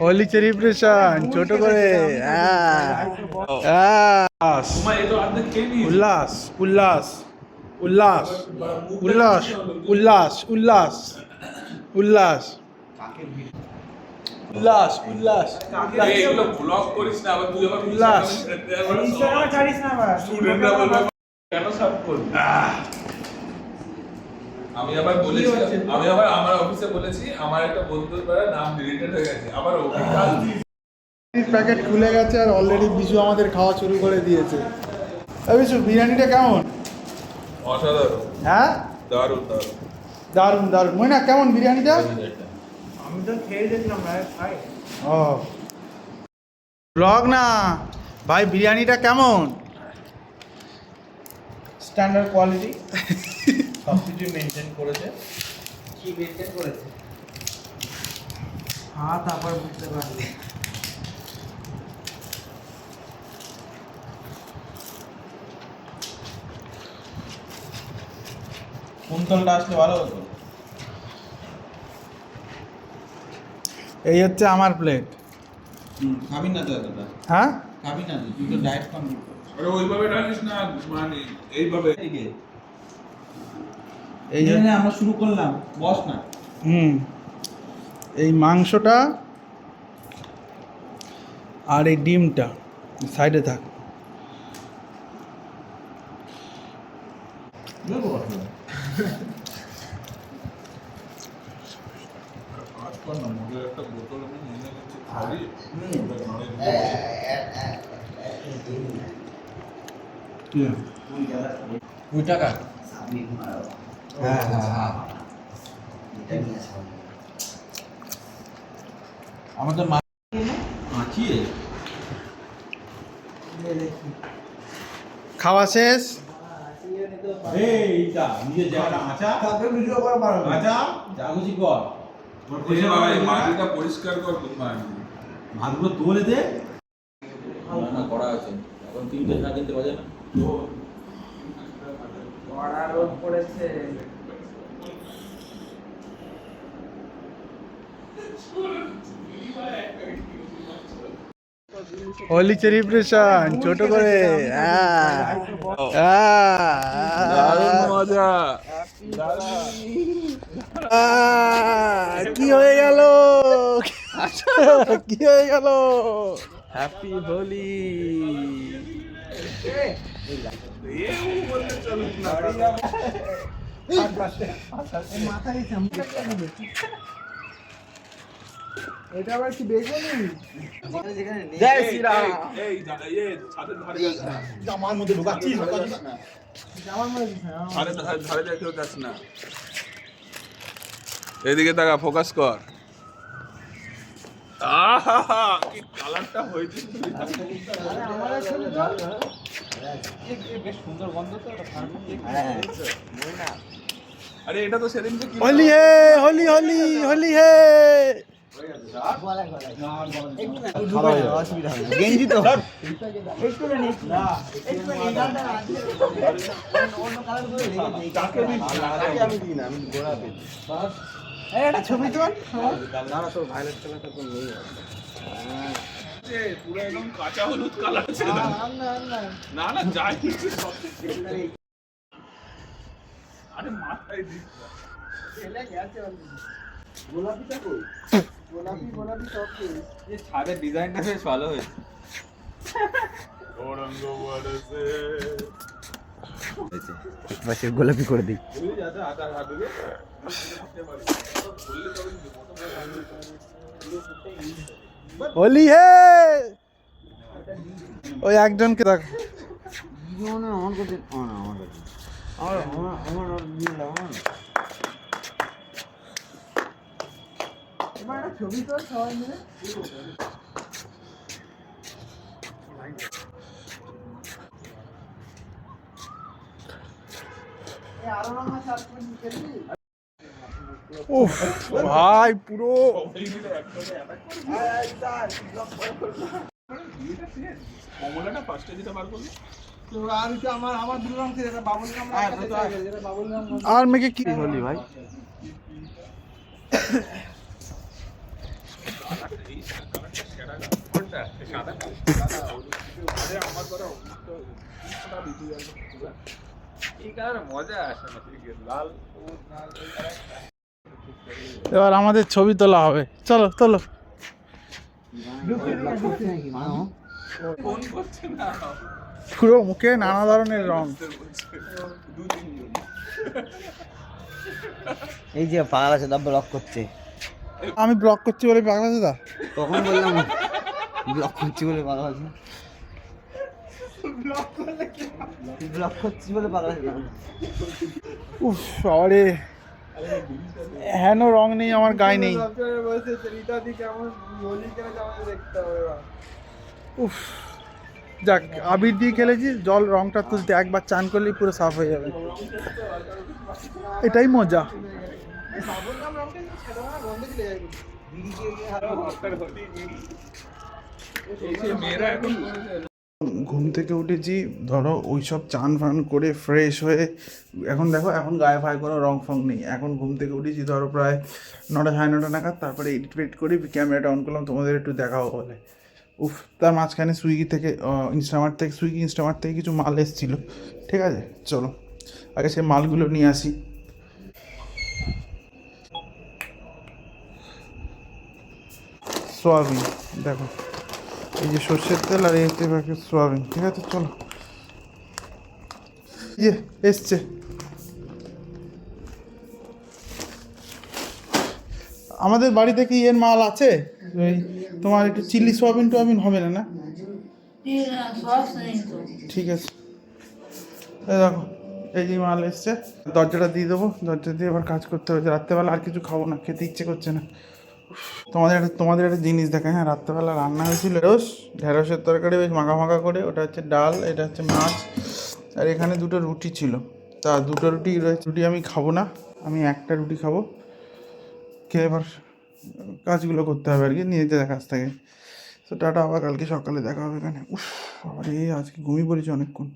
Holi celebration ছোট করে উল্লাস উল্লাস উল্লাস উল্লাস উল্লাস উল্লাস উল্লাস উল্লাস উল্লাস এইগুলো ব্লগ করিস না আবার তুই আবার উল্লাস ইনস্টাগ্রামে ছাড়িস না আবার স্টুডেন্টরা বলবে কেন সার্ভ করবি আমি আবার বলেছি আমি আবার আমার অফিসে বলেছি আমার একটা বন্ধুর দ্বারা নাম ডিলিটেড হয়ে গেছে আবার অভিকাল প্যাকেট খুলে গেছে আর অলরেডি বিশু আমাদের খাওয়া শুরু করে দিয়েছে। বিশু বিরিয়ানিটা কেমন? অসাধারণ হ্যাঁ দারুণ দারুণ দারুণ দারুণ ময়না কেমন বিরিয়ানিটা? আমি তো খেয়ে দেখলাম ভাই। ও ব্লগ না ভাই, বিরিয়ানিটা কেমন? স্ট্যান্ডার্ড কোয়ালিটি সব কিছু মেনটেন করেছে। কি মেনটেন করেছে? হ্যাঁ তারপর বুঝতে পারলি। কুন্তলটা আসলে ভালো হতো। এই হচ্ছে আমার প্লেট। খাবি না তো এতটা, হ্যাঁ খাবি না তো, তুই তো ডায়েট কমপ্লিট কর। আরে ওইভাবে রাখিস না মানে এইভাবে এই জন্য আমরা শুরু করলাম, বস না। এই মাংসটা আর এই ডিমটা সাইডে থাক। একটা বোতল আমি নিয়ে নিচ্ছি খালি কুড়ি টাকা। হ্যাঁ আমাদের মাছিয়ে খাওয়া শেষ। এইটা নিজের জায়গাটা আঁচা ভিডিও করা পারো না। আঁচা জাগুজি কর। মাটিটা পরিষ্কার কর খুব ভাতগুলো তোলে দে। না করা আছে এখন 3টে 3:30 বাজে না। কড়া রোদ পড়েছে। হোলি সেলিব্রেশন ছোট করে মজা কি হয়ে গেল? কি হয়ে গেল? হ্যাপি হোলি। এটা আবার কি বেগুনি? জয় শ্রীরাম। এই ছাদের ধারে যাস না জামার মধ্যে ঢুকাচ্ছিস? জামার মধ্যে দিস না। ছাদের ধারে কেউ যাস না এদিকে তাকা ফোকাস কর আহা কি কালারটা হয়েছে আরে আমাদের ছবি তো। বেশ সুন্দর গন্ধ তো। হ্যাঁ। আরে এটা তো সেদিনকে কি হোলি হে হোলি হোলি হোলি হে। গেঞ্জি তো একটা ছবি তো পুরো একদম কাঁচা হলুদ কালার আছে না না যাই আরে মাথায় দিস গোলাপিটা কই? গোলাপি গোলাপি সব এই ছাদের ডিজাইনটা বেশ ভালো হয়েছে। রঙ্গ বরসে পাশে গোলাপি করে দিই। বুঝলি যাতে আটা হাত দিবে হোলি হে। ওই একজনকে দেখ। আমার কাছে আমার এবার একটা ছবি তো সবাই মিলে। আরো রঙা শার্ট পরে নিচে দিই। উফ ভাই পুরো কমলাটা ফার্স্টে যেটা বার করলো আমার দুটো রং ছিল, বাবুল রং বাবুল রং। আর মেকে কি হলি ভাই? এই কালারটা সেরা কোনটা সাদা আরে আমার করা ওটা বিটু এই কালার মজা আসে না ঠিক আছে লাল ও লাল এই কালারটা এবার আমাদের ছবি তোলা হবে, চলো তোলো। ফোন করছে না পুরো মুখে নানা ধরনের রং। দু তিনজন এই যে পাগল আছে দা ব্লক করছে। আমি ব্লক করছি বলে পাগলা দাদা? তখন বললাম ব্লক করছি বলে পাগল আছে। ব্লক করছি বলে পাগল আছে। উফ বাবারে, হেন রং নেই আমার গায়ে নেই। বলছে রিতা দি কেমন হোলি খেলে আমাদের দেখতে হবে এবার। উফ, যাক আবির দিয়ে খেলেছি, জল রংটা তুলতে একবার চান করলেই পুরো সাফ হয়ে যাবে, এটাই মজা। সাবন নাম রংটা কিন্তু ছেড়ে না, গন্ধ চলে যাবে। বিড়ি দিয়ে গিয়ে হাত মেয়েরা এখন ঘুম থেকে উঠেছি, ধরো ওই সব চান ফান করে ফ্রেশ হয়ে এখন দেখো, এখন গায়ে ফায়ে কোনো রং ফং নেই। এখন ঘুম থেকে উঠেছি ধরো প্রায় 9টা 9:30 নাগাদ, তারপরে এডিট ফেডিট করে ক্যামেরাটা অন করলাম তোমাদের একটু দেখাবো বলে। উফ, তার মাঝখানে সুইগি থেকে ইনস্টামার্ট থেকে কিছু মাল এসেছিলো, ঠিক আছে চলো আগে সেই মালগুলো নিয়ে আসি। সোয়াবিন দেখো, এই যে সর্ষের তেল আর এই হচ্ছে প্যাকেট সোয়াবিন, ঠিক আছে চলো। এই যে এসছে, আমাদের বাড়িতে কি এর মাল আছে? ওই তোমার একটু চিলি সোয়াবিন টোয়াবিন হবে না? না ঠিক আছে, এই দেখো এই যে মাল এসছে, দরজাটা দিয়ে দেবো, দরজা দিয়ে এবার কাজ করতে হবে। রাত্রেবেলা আর কিছু খাবো না, খেতে ইচ্ছে করছে না। তোমাদের একটা জিনিস দেখায়, হ্যাঁ রাত্রেবেলা রান্না হয়েছিল ঢেঁড়সের তরকারি বেশ মাখা মাখা করে, ওটা হচ্ছে ডাল, এটা হচ্ছে মাছ, আর এখানে 2টো রুটি ছিল। তা 2টো রুটি রয়েছে, রুটি আমি খাবো না, আমি একটা রুটি খাবো, খেয়ে এবার কাজগুলো করতে হবে আর কি, নিয়ে যেতে কাজ থেকে। তো টাটা, আবার কালকে সকালে দেখা হবে এখানে। উফ আরে আজকে ঘুমিয়ে পড়েছি অনেকক্ষণ।